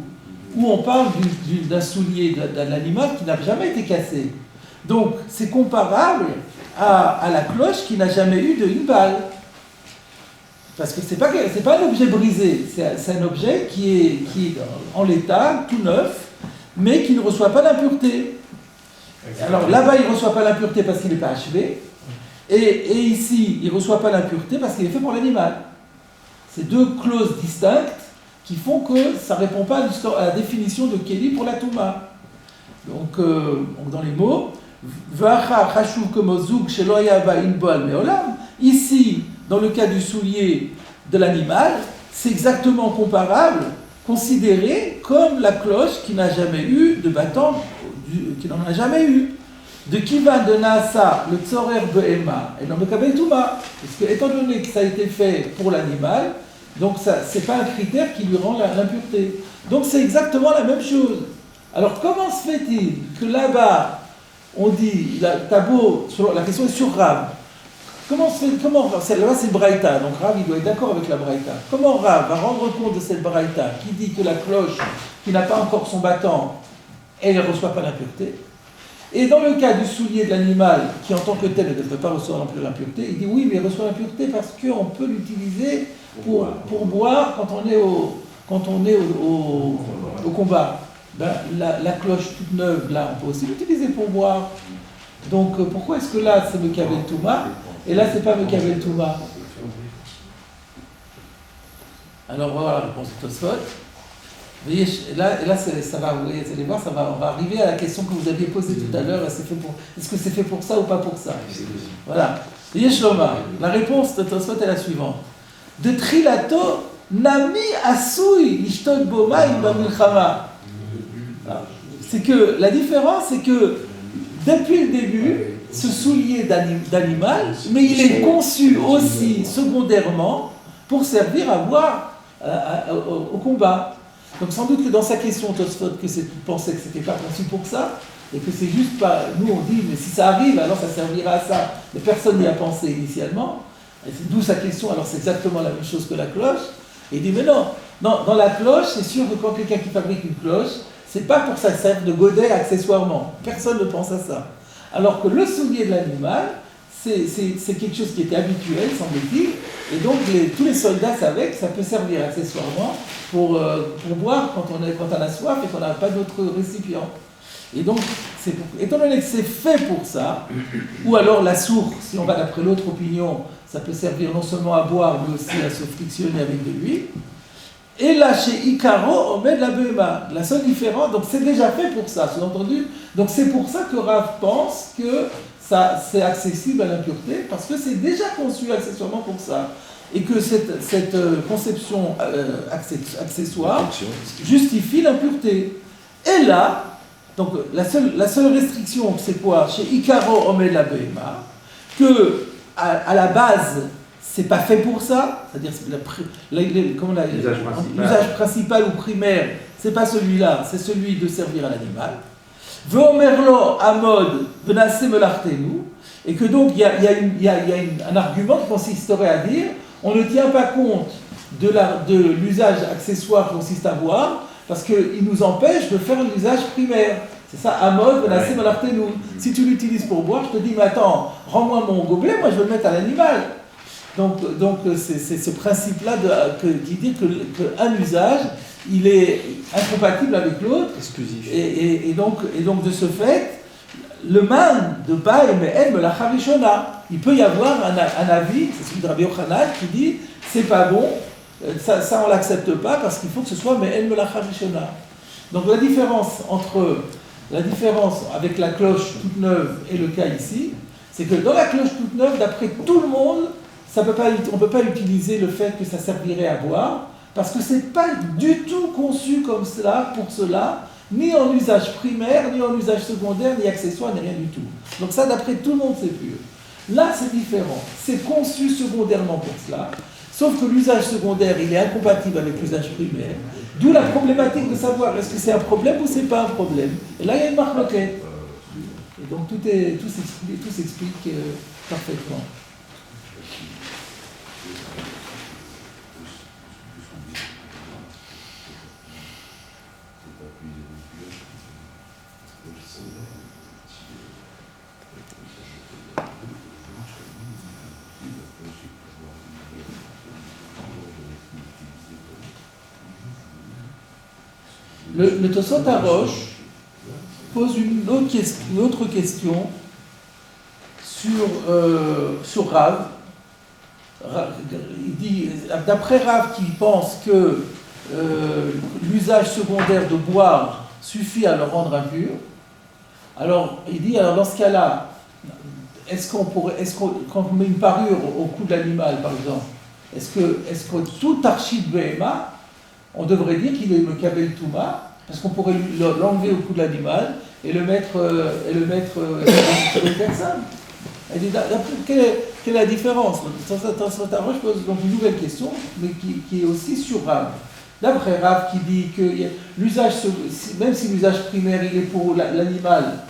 où on parle d'un soulier d'un animal qui n'a jamais été cassé, donc c'est comparable à la cloche qui n'a jamais eu de une balle. Parce que c'est pas un objet brisé, c'est un objet qui est en l'état, tout neuf, mais qui ne reçoit pas l'impureté. Alors là-bas, il ne reçoit pas l'impureté parce qu'il n'est pas achevé, et ici, il ne reçoit pas l'impureté parce qu'il est fait pour l'animal. C'est deux clauses distinctes qui font que ça ne répond pas à la définition de Kelly pour la Touma. Donc dans les mots, ici, dans le cas du soulier de l'animal, c'est exactement comparable, considéré comme la cloche qui n'a jamais eu de battant, qui n'en a jamais eu. De Kivan de Naasa, le Tzorer Behema, et non le Kabel Touma. Parce que, étant donné que ça a été fait pour l'animal, donc ce n'est pas un critère qui lui rend l'impureté. Donc c'est exactement la même chose. Alors comment se fait-il que là-bas, on dit, la question est sur Rav. Là-bas c'est Braïta, donc Rav il doit être d'accord avec la Braïta. Comment Rav va rendre compte de cette Braïta qui dit que la cloche qui n'a pas encore son battant, elle ne reçoit pas l'impureté? Et dans le cas du soulier de l'animal, qui en tant que tel ne devrait pas recevoir non plus l'impureté, il dit oui, mais il reçoit l'impureté parce qu'on peut l'utiliser pour boire quand on est au combat. Ben, la cloche toute neuve, là, on peut aussi l'utiliser pour boire. Donc pourquoi est-ce que là c'est Mekavel Touma et là c'est pas Mekavel Touma? Alors voilà la réponse de Tosfot. Vous voyez, là ça va, vous voyez, vous allez voir, on va arriver à la question que vous aviez posée tout à l'heure, est-ce que c'est fait pour ça ou pas pour ça? Voilà. Vous voyez, Shloma, la réponse de Tosfot est la suivante. De Trilato, Nami Asui, Ishtot Boma, Ibamilchama. C'est que la différence, c'est que depuis le début, ce soulier d'animal, mais il est conçu aussi secondairement pour servir à boire au combat. Donc sans doute que dans sa question, Tosfot pensait que c'était pas conçu pour ça, et que c'est juste pas. Nous on dit, mais si ça arrive, alors ça servira à ça. Mais personne n'y a pensé initialement. Et c'est d'où sa question, alors c'est exactement la même chose que la cloche. Et il dit, mais non, dans la cloche, c'est sûr que quand quelqu'un qui fabrique une cloche, c'est pas pour que ça serve de godet accessoirement. Personne ne pense à ça. Alors que le soulier de l'animal, c'est quelque chose qui était habituel, semble-t-il, et donc tous les soldats savaient que ça peut servir accessoirement pour boire quand on a soif et qu'on n'a pas d'autre récipient. Et donc, étant donné que c'est fait pour ça, ou alors la source, si on va d'après l'autre opinion, ça peut servir non seulement à boire, mais aussi à se frictionner avec de l'huile. Et là, chez Icaro, on met de la Behema. La seule différence, donc c'est déjà fait pour ça, sous-entendu. Donc c'est pour ça que Rav pense que ça, c'est accessible à l'impureté, parce que c'est déjà conçu accessoirement pour ça. Et que cette conception accessoire justifie l'impureté. Et là, donc la seule restriction, c'est quoi? Chez Icaro, on met de la Behema, que à la base, c'est pas fait pour ça, c'est-à-dire l'usage principal ou primaire, c'est pas celui-là, c'est celui de servir à l'animal. Veomerlo amod venase melartenu, et que donc il y a un argument qui consisterait à dire on ne tient pas compte de l'usage accessoire qui consiste à boire, parce qu'il nous empêche de faire l'usage primaire. C'est ça, amod venase melartenu. Si tu l'utilises pour boire, je te dis mais attends, rends-moi mon gobelet, moi je veux le mettre à l'animal. Donc c'est ce principe-là qui dit qu'un usage, il est incompatible avec l'autre. Exclusif. Et donc de ce fait, le man de Baï Me'en la Harishona, il peut y avoir un avis, c'est celui de Rabbi Yochanan qui dit c'est pas bon, ça on l'accepte pas parce qu'il faut que ce soit Me'en la Harishona. Donc la différence avec la cloche toute neuve et le cas ici, c'est que dans la cloche toute neuve, d'après tout le monde, on ne peut pas utiliser le fait que ça servirait à boire, parce que ce n'est pas du tout conçu comme cela, pour cela, ni en usage primaire, ni en usage secondaire, ni accessoire, ni rien du tout. Donc ça, d'après tout le monde, c'est pur. Là, c'est différent. C'est conçu secondairement pour cela, sauf que l'usage secondaire, il est incompatible avec l'usage primaire, d'où la problématique de savoir est-ce que c'est un problème ou c'est pas un problème. Et là, il y a une marloquette. Et donc tout s'explique parfaitement. Le Tosot Harosh pose une autre question sur Rav. Il dit, d'après Rav qui pense que l'usage secondaire de boire suffit à le rendre impur, alors il dit, alors dans ce cas-là, quand on met une parure au cou de l'animal par exemple, est-ce que tout archid behema, on devrait dire qu'il est Mekabel Touma, parce qu'on pourrait l'enlever au cou de l'animal et le mettre sur une personne. Elle dit, quelle est la différence? Je pose donc une nouvelle question, mais qui est aussi sur Rav. D'après Rav qui dit que l'usage, même si l'usage primaire il est pour l'animal,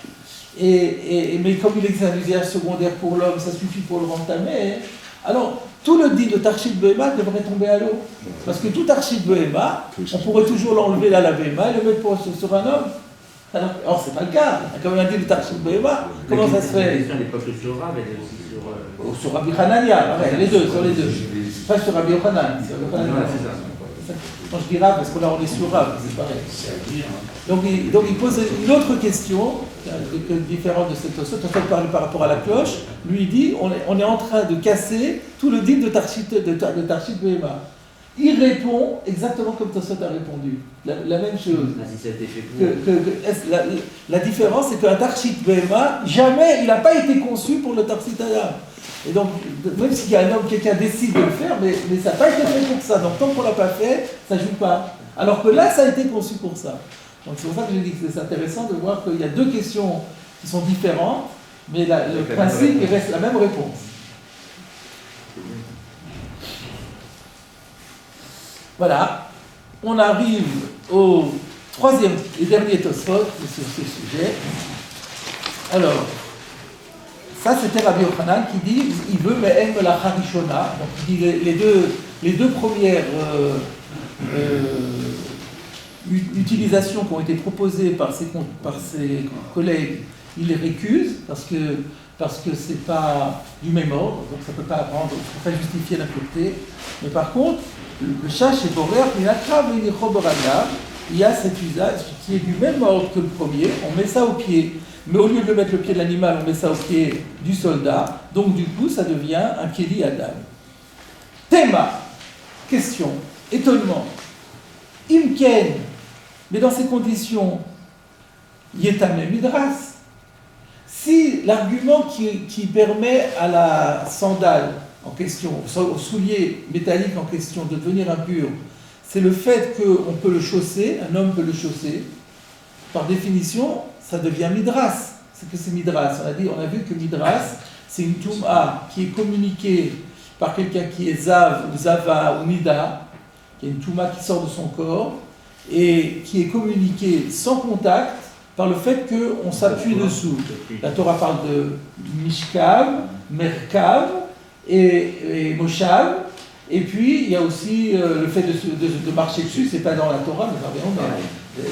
mais comme il existe un usage secondaire pour l'homme, ça suffit pour le rentamer, alors tout le dit de Tarchid Behema devrait tomber à l'eau. Parce que tout Tarchid Behema, on pourrait toujours l'enlever là, la Behema, et le mettre sur un homme. Alors c'est pas le cas. Comme on a dit de Tarchid Behema, comment ça se fait? La question n'est pas que sur Rav, elle est aussi sur... Sur Rabbi Hanania, sur les deux. Pas sur Rabbi Yochanan. C'est ça. Quand je dis Rav, parce que là on est sur Rav, c'est pareil. Donc il pose une autre question, différente de cette Tosot. On parle par rapport à la cloche. Lui il dit, on est en train de casser tout le dit de Tarchid Behema. Il répond exactement comme Tosot a répondu. La même chose. La différence, c'est qu'un Tarchid Behema, jamais, il n'a pas été conçu pour le Tarchid Adam. Et donc, même s'il y a un homme, quelqu'un décide de le faire, mais ça n'a pas été fait pour ça. Donc, tant qu'on ne l'a pas fait, ça ne joue pas. Alors que là, ça a été conçu pour ça. Donc, c'est pour ça que j'ai dit que c'est intéressant de voir qu'il y a deux questions qui sont différentes, mais le principe, il reste la même réponse. Voilà. On arrive au troisième et dernier Tosfot sur ce sujet. Alors, ça, c'était Rabbi Yochanan qui dit il veut Me'en la Harishona. Donc, il dit les deux premières utilisations qui ont été proposées par ses collègues, il les récuse parce que parce que c'est pas du même ordre, donc ça peut pas prendre, ça peut pas justifier l'impureté. Mais par contre, le chash est borer, il y a cet usage qui est du même ordre que le premier, on met ça au pied. Mais au lieu de le mettre le pied de l'animal, on met ça au pied du soldat. Donc du coup, ça devient un Keli Adam. Théma, question, étonnement. Imken, mais dans ces conditions, Yetame Midras. Si l'argument qui permet à la sandale en question, au soulier métallique en question de devenir impur, c'est le fait qu'on peut le chausser, un homme peut le chausser, par définition, ça devient Midras. C'est que c'est Midras. On a vu que Midras, c'est une Touma qui est communiquée par quelqu'un qui est Zav ou Zava ou Nida, qui est une Touma qui sort de son corps, et qui est communiquée sans contact par le fait qu'on s'appuie dessous. La Torah parle de Mishkav, Merkav et Moshav, et puis il y a aussi le fait de marcher dessus, c'est pas dans la Torah, mais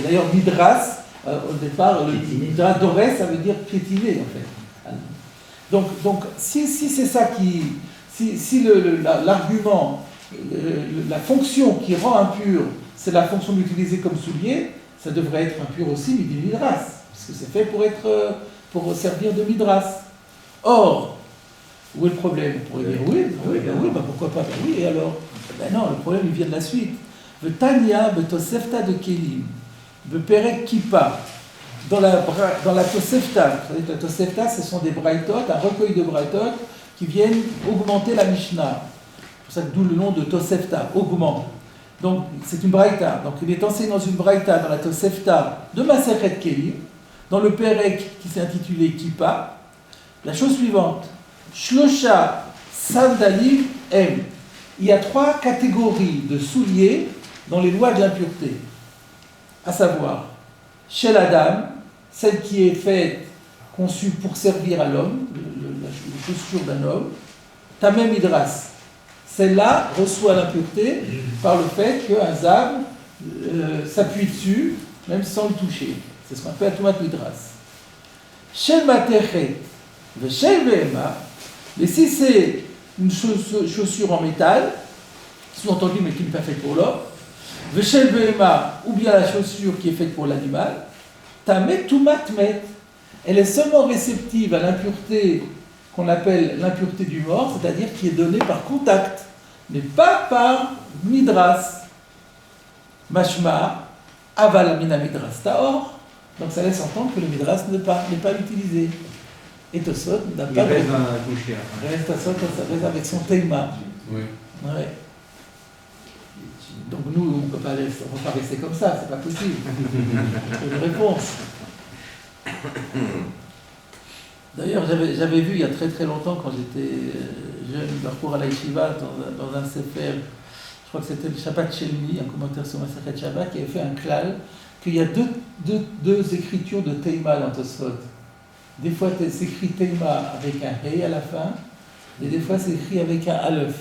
d'ailleurs Midras, au départ, le Midras doré, ça veut dire piétiner en fait. Donc si c'est ça qui... Si l'argument, la fonction qui rend impur, c'est la fonction d'utiliser comme soulier, ça devrait être impur aussi, mais du midras, parce que c'est fait pour servir de midras. Or, où est le problème? On pourrait dire oui, pourquoi pas? Oui, et alors? Non, le problème il vient de la suite. Le Tanya, le Tosefta de Kelim, le Perek Kippa, dans la Tosefta, vous savez que la Tosefta, ce sont des braïtot, un recueil de braïtot qui viennent augmenter la Mishnah. C'est pour ça que d'où le nom de Tosefta, augmente. Donc c'est une braïta. Donc il est enseigné dans une braïta, dans la Tosefta de Masechet Kelim, dans le Perek qui s'est intitulé Kippa, la chose suivante. Shlosha Sandalim M. Il y a 3 catégories de souliers dans les lois de l'impureté. À savoir, chez la dame, celle qui est faite, conçue pour servir à l'homme, la chaussure d'un homme, Tamem Midras. Celle-là reçoit l'impureté par le fait qu'un zav s'appuie dessus, même sans le toucher. C'est ce qu'on appelle Tumat Midras. Shel Matechet, le Shel Behema, mais si c'est une chaussure en métal, sous-entendu mais qui n'est pas faite pour l'homme, le Shel Behema, ou bien la chaussure qui est faite pour l'animal, Tamet Tumat Met, elle est seulement réceptive à l'impureté qu'on appelle l'impureté du mort, c'est-à-dire qui est donnée par contact, mais pas par midras. Mashma, aval mina midras taor. Donc ça laisse entendre que le midras n'est pas utilisé. Et Tosot n'a pas de... Tosot reste avec son teima. Oui. Ouais. Donc nous, on ne peut pas rester comme ça, c'est pas possible. Il faut une réponse. D'ailleurs, j'avais vu il y a très très longtemps, quand j'étais jeune, parcours à la Yeshiva, dans un sefer, je crois que c'était le Shabbat Shelmi, un commentaire sur ma Masechet Shabbat, qui avait fait un klal, qu'il y a deux écritures de Teima dans Tosfot. Des fois, c'est écrit Teima avec un Hey à la fin, et des fois, c'est écrit avec un Aleph.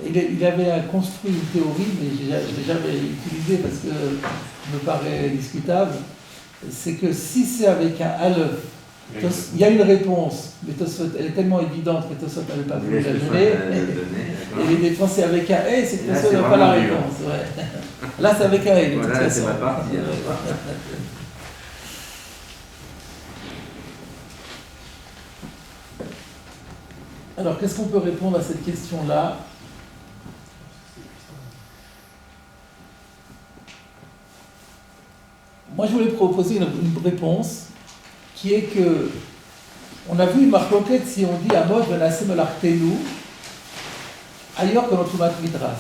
Il avait construit une théorie, mais je ne l'ai jamais utilisée parce que ça me paraît discutable. C'est que si c'est avec un Aleph, il y a une réponse, mais Tosfot, elle est tellement évidente que Tosfot n'avait pas voulu la donner. Et les défenses, c'est avec un E, c'est que Tosfot n'a pas la réponse. Ouais. Là, c'est avec un E. Voilà, c'est ma partie. Alors, qu'est-ce qu'on peut répondre à cette question-là? Moi, je voulais proposer une réponse qui est que, on a vu une marloquette si on dit Amod Venasem Elartenu ailleurs que dans Tumat Midras.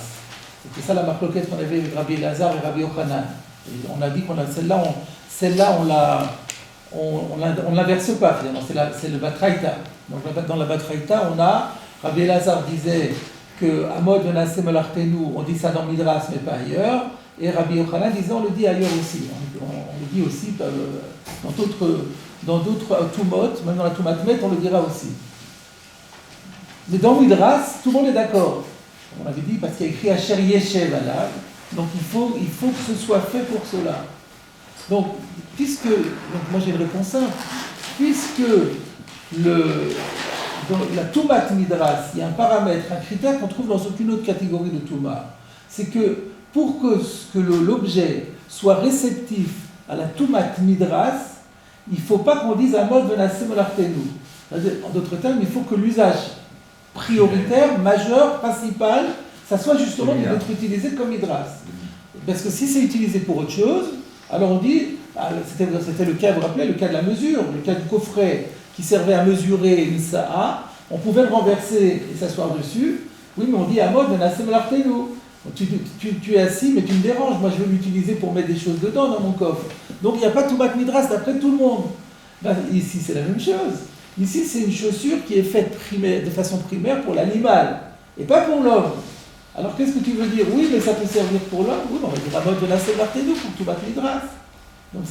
C'était ça la marloquette qu'on avait avec Rabbi Elazar et Rabbi Yochanan. Et on a dit qu'on a celle-là on l'inverse pas finalement, c'est le Batraïta. Donc dans la Batraïta, on a Rabbi Elazar disait que Amod Venasem Elartenu, on dit ça dans Midras mais pas ailleurs. Et Rabbi Yochanan disait on le dit ailleurs aussi. On le dit aussi dans d'autres Tumot, même dans la Tumat Met, on le dira aussi. Mais dans Midras, tout le monde est d'accord. On avait dit parce qu'il y a écrit Asher Yeshev Alav, donc il faut que ce soit fait pour cela. Donc moi j'ai une réponse simple. Puisque dans la Toumat Midras, il y a un paramètre, un critère qu'on trouve dans aucune autre catégorie de Touma. C'est que pour que l'objet soit réceptif à la Toumat Midras, il ne faut pas qu'on dise un mode Venassé Molartenu. En d'autres termes, il faut que l'usage prioritaire, majeur, principal, ça soit justement d'être utilisé comme Midras. Parce que si c'est utilisé pour autre chose, alors on dit, c'était le cas, vous vous rappelez, le cas de la mesure, le cas du coffret qui servait à mesurer une sa'a, on pouvait le renverser et s'asseoir dessus. Oui, mais on dit à mode, tu es assis, mais tu me déranges. Moi, je veux l'utiliser pour mettre des choses dedans dans mon coffre. Donc, il n'y a pas Toumat Midras d'après tout le monde. Ben, ici, c'est la même chose. Ici, c'est une chaussure qui est faite de façon primaire pour l'animal et pas pour l'homme. Alors, qu'est-ce que tu veux dire? Oui, mais ça peut servir pour l'homme. Oui, mais on va dire à mode de la Sevartenu pour Toumat Midras. Donc,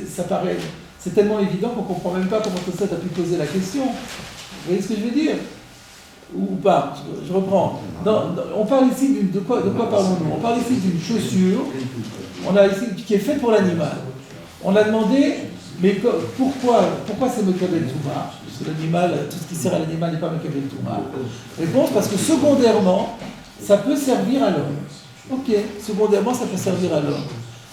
ça paraît. C'est tellement évident qu'on ne comprend même pas comment Tosfot a pu poser la question. Vous voyez ce que je veux dire? Ou pas? Je reprends. On parle ici de quoi parlons-nous? On parle ici d'une chaussure qui est faite pour l'animal. On a demandé, mais pourquoi c'est Mekabel Touma? Parce que l'animal, tout ce qui sert à l'animal n'est pas Mekabel Touma. Réponse, parce que secondairement, ça peut servir à l'homme. Ok, secondairement, ça peut servir à l'homme.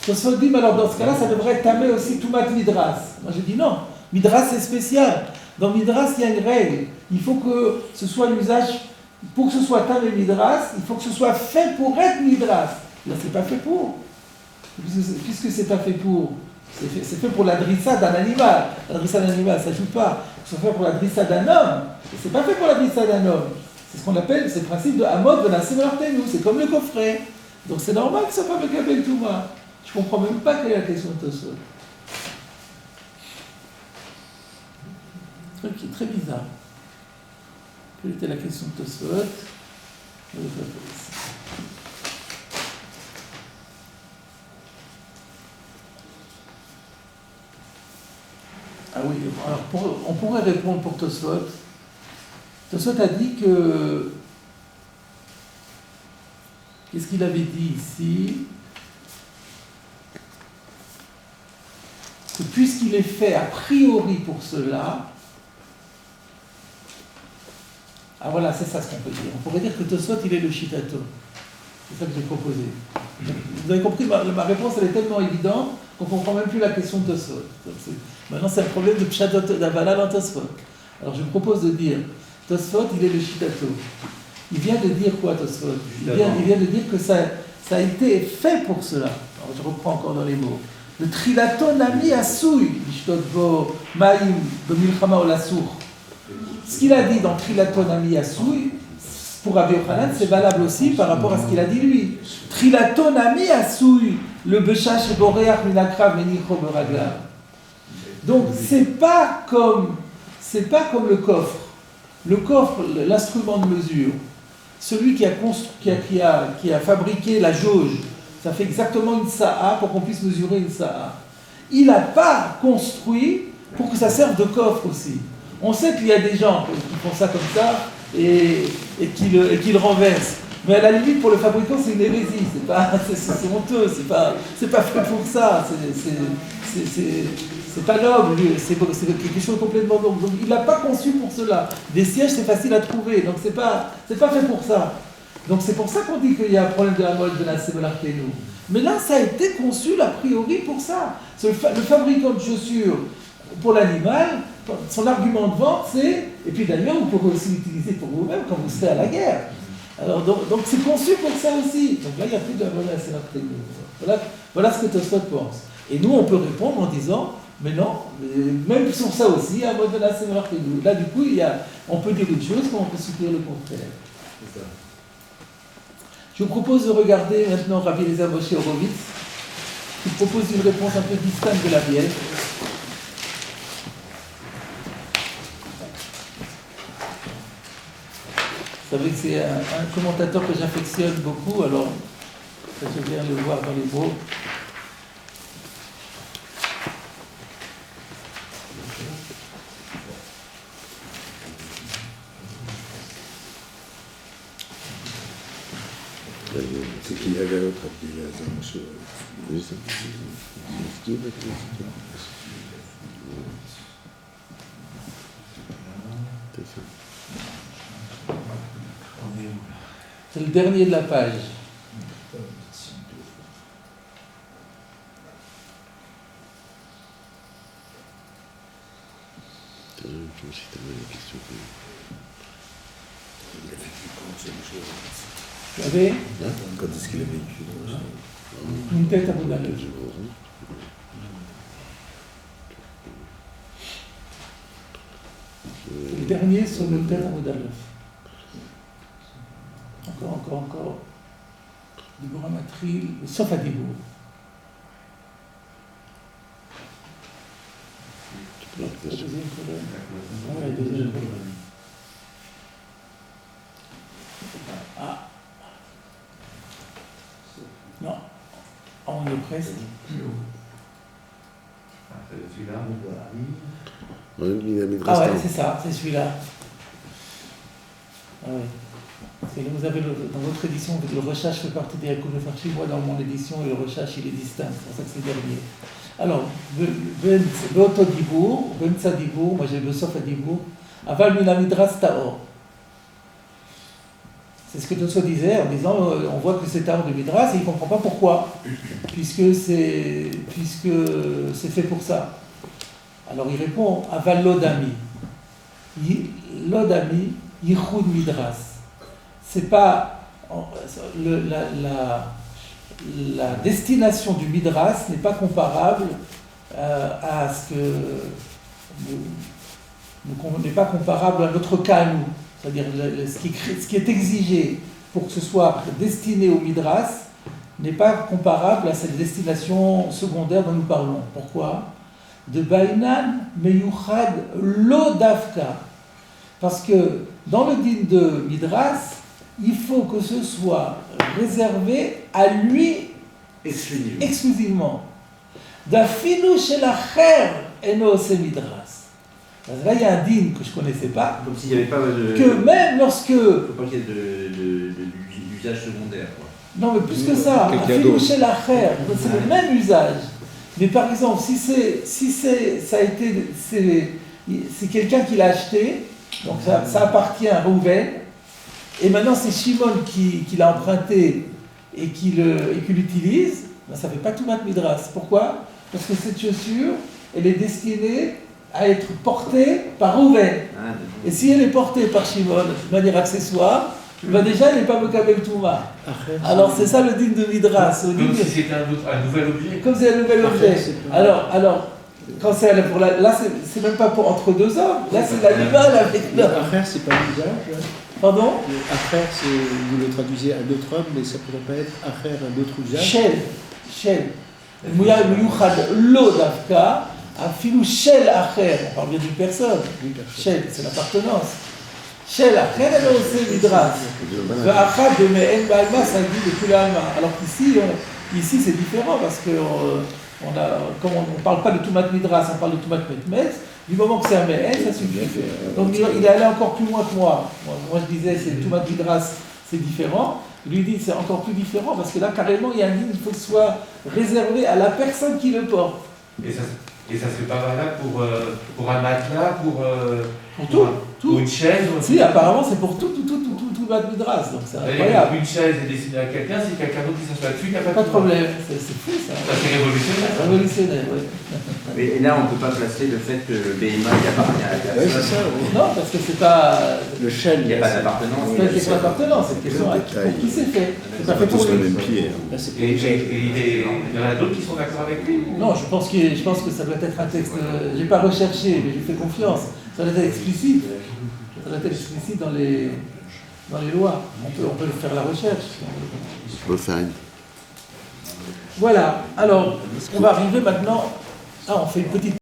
Tosfot dit, mais alors dans ce cas-là, ça devrait être tamé aussi Toumat Midras. Moi je dis non, Midras c'est spécial. Dans Midras, il y a une règle. Il faut que ce soit l'usage, pour que ce soit tamé Midras, il faut que ce soit fait pour être Midras. Là, c'est pas fait pour. Puisque c'est pas fait pour, c'est fait pour la drissa d'un animal. La drissa d'un animal, ça ne joue pas. C'est fait pour la drissa d'un homme. Et c'est pas fait pour la drissa d'un homme. C'est ce qu'on appelle, c'est le principe de Amod Venassé Molartenu. C'est comme le coffret. Donc c'est normal que ça soit Mekabel Touma. Je ne comprends même pas quelle est la question de Tosfot. Un truc qui est très bizarre. Quelle était la question de Tosfot? Ah oui, alors on pourrait répondre pour Tosfot. Tosfot a dit que... Qu'est-ce qu'il avait dit ici? Que puisqu'il est fait a priori pour cela, ah voilà, c'est ça ce qu'on peut dire. On pourrait dire que Tosfot, il est le Shitato. C'est ça que j'ai proposé. Vous avez compris, ma réponse, elle est tellement évidente qu'on ne comprend même plus la question de Tosfot. Maintenant, c'est un problème de Pshatot d'Avala dans Tosfot. Alors, je me propose de dire, Tosfot, il est le Shitato. Il vient de dire quoi, Tosfot? Il vient de dire que ça a été fait pour cela. Alors, je reprends encore dans les mots. Le trilaton ami asouy, l'ishtotbo maïm de milchama olasour. Ce qu'il a dit dans trilaton ami asouy, pour Rabbi Yochanan, c'est valable aussi par rapport à ce qu'il a dit lui. Trilaton ami asouy, le beshash boreach minakrav menicho beraglav. Donc c'est pas comme le coffre. Le coffre, l'instrument de mesure, celui qui a fabriqué la jauge. Ça fait exactement une sa'a pour qu'on puisse mesurer une sa'a. Il n'a pas construit pour que ça serve de coffre aussi. On sait qu'il y a des gens qui font ça comme ça et qui le renversent. Mais à la limite, pour le fabricant, c'est une hérésie. C'est honteux. C'est pas fait pour ça. C'est pas noble. C'est quelque chose de complètement noble. Donc, il l'a pas conçu pour cela. Des sièges, c'est facile à trouver. Donc, c'est pas fait pour ça. Donc c'est pour ça qu'on dit qu'il y a un problème de la mode de la Molartenu. Mais là, ça a été conçu a priori pour ça. Le fabricant de chaussures pour l'animal, son argument de vente, c'est, et puis d'ailleurs, vous pourrez aussi l'utiliser pour vous-même quand vous serez à la guerre. Alors, donc c'est conçu pour ça aussi. Donc là, il n'y a plus de la mode de la Molartenu. Voilà ce que Tosfot pense. Et nous, on peut répondre en disant, mais non, même sur ça aussi, il y a un mode de la Molartenu. Là, du coup, on peut dire une chose, comme on peut soutenir le contraire. C'est ça. Je vous propose de regarder maintenant Rabbi Eliezer Moshe Horowitz, qui propose une réponse un peu distincte de la mienne. Vous savez que c'est un commentateur que j'affectionne beaucoup, alors je viens le voir dans les mots. C'est qu'il y avait autre C'est le dernier de la page. Vous savez, Quand est-ce qu'il a vécu? une tête à bout d'un œuf. Le dernier sur le tête à bout d'un œuf. Encore. Dibour Amatril, sauf à Dibour. La deuxième colonne. Ouais, deuxième colonne. Ah. Non. On est presque. C'est celui-là. Ah ouais, c'est ça, c'est celui-là. Ah ouais. Vous avez dans votre édition, le recherche fait partie des Yaakov Farshi. Moi, dans mon édition, le recherche, il est distinct. C'est pour ça que c'est le dernier. Alors, Beoto Dibour, Bemtsa Dibour, moi j'ai Besof à Dibour, Aval Minamidras Taor. C'est ce que Tosfot disait en disant on voit que c'est Taor de Midras et il ne comprend pas pourquoi, puisque c'est fait pour ça. Alors il répond Aval Lodami. Lodami, Yichud Midras. C'est pas la destination du Midras n'est pas comparable à ce que n'est pas comparable à notre cas à nous. C'est-à-dire ce qui est exigé pour que ce soit destiné au Midras n'est pas comparable à cette destination secondaire dont nous parlons. Pourquoi? De Bainan Meyuchad Lodavka. Parce que dans le din de Midras, il faut que ce soit réservé à lui exclusivement. D'afilou chez la chair eno midras. Là, il y a un din que je ne connaissais pas. Comme s'il n'y avait pas de. Que même lorsque. Il ne faut pas qu'il y ait d'usage secondaire. Quoi. Non, mais plus que ça, afilou chez la chair, c'est le même usage. Mais par exemple, si c'est quelqu'un qui l'a acheté, donc ça appartient à Rouven. Et maintenant, c'est Shimon qui l'a emprunté et qui l'utilise. Ben, ça ne fait pas tout mat midras. Pourquoi? Parce que cette chaussure, elle est destinée à être portée par Rouven. Et si elle est portée par Shimon de manière accessoire, ben déjà, elle n'est pas Mokabel Touma. Alors, c'est ça le din de midras. Comme si c'était un nouvel objet. Comme c'est un nouvel objet. Alors, quand c'est pour là, c'est même pas pour entre deux hommes. Là, c'est l'animal avec l'homme. Après, c'est pas l'usage. Pardon? Après, vous le traduisez à un autre homme, mais ça pourrait pas être après un autre usage. Shel. Muyuchad lo davka, afilou shel acher. On parle bien d'une personne. Shel, c'est l'appartenance. Shel acher, elle a aussi midras. Ve'achad de me'en ba'alma, ça dit de tous les alma. Alors qu'ici, c'est différent parce que comme on ne parle pas de Toumat Midras, on parle de Toumat Metmet. Du moment que c'est un Me'en, ça suffit. Donc il est allé encore plus loin que moi. Moi je disais, c'est Toumat Midras, c'est différent. Lui dit, c'est encore plus différent parce que là, carrément, il y a un ligne, il faut que ce soit réservé à la personne qui le porte. Et ça c'est pas valable pour un matelas, pour une chaise. Si, apparemment, c'est pour tout Midras, donc c'est incroyable. Une chaise est destinée à quelqu'un, c'est quelqu'un d'autre qui s'assoit dessus, il n'y a pas de problème. C'est fou ça. Ça c'est révolutionnaire. Révolutionnaire, oui. Et là, on ne peut pas placer le fait que le BMA il appartient à la personne. Oui, c'est ça. Oui. Non, parce que c'est pas. Le shell, Il n'y a pas d'appartenance. C'est pas une question d'appartenance, c'est une question pour qui c'est fait. C'est pas fait pour Tous le lui. même pied. Et il y en a d'autres qui sont d'accord avec lui. Non, je pense que ça doit être un texte. J'ai pas recherché, mais j'ai fait confiance. Ça doit être explicite. Ça doit être explicite dans les lois. On peut faire la recherche. Voilà. Alors, on va arriver maintenant. On fait une petite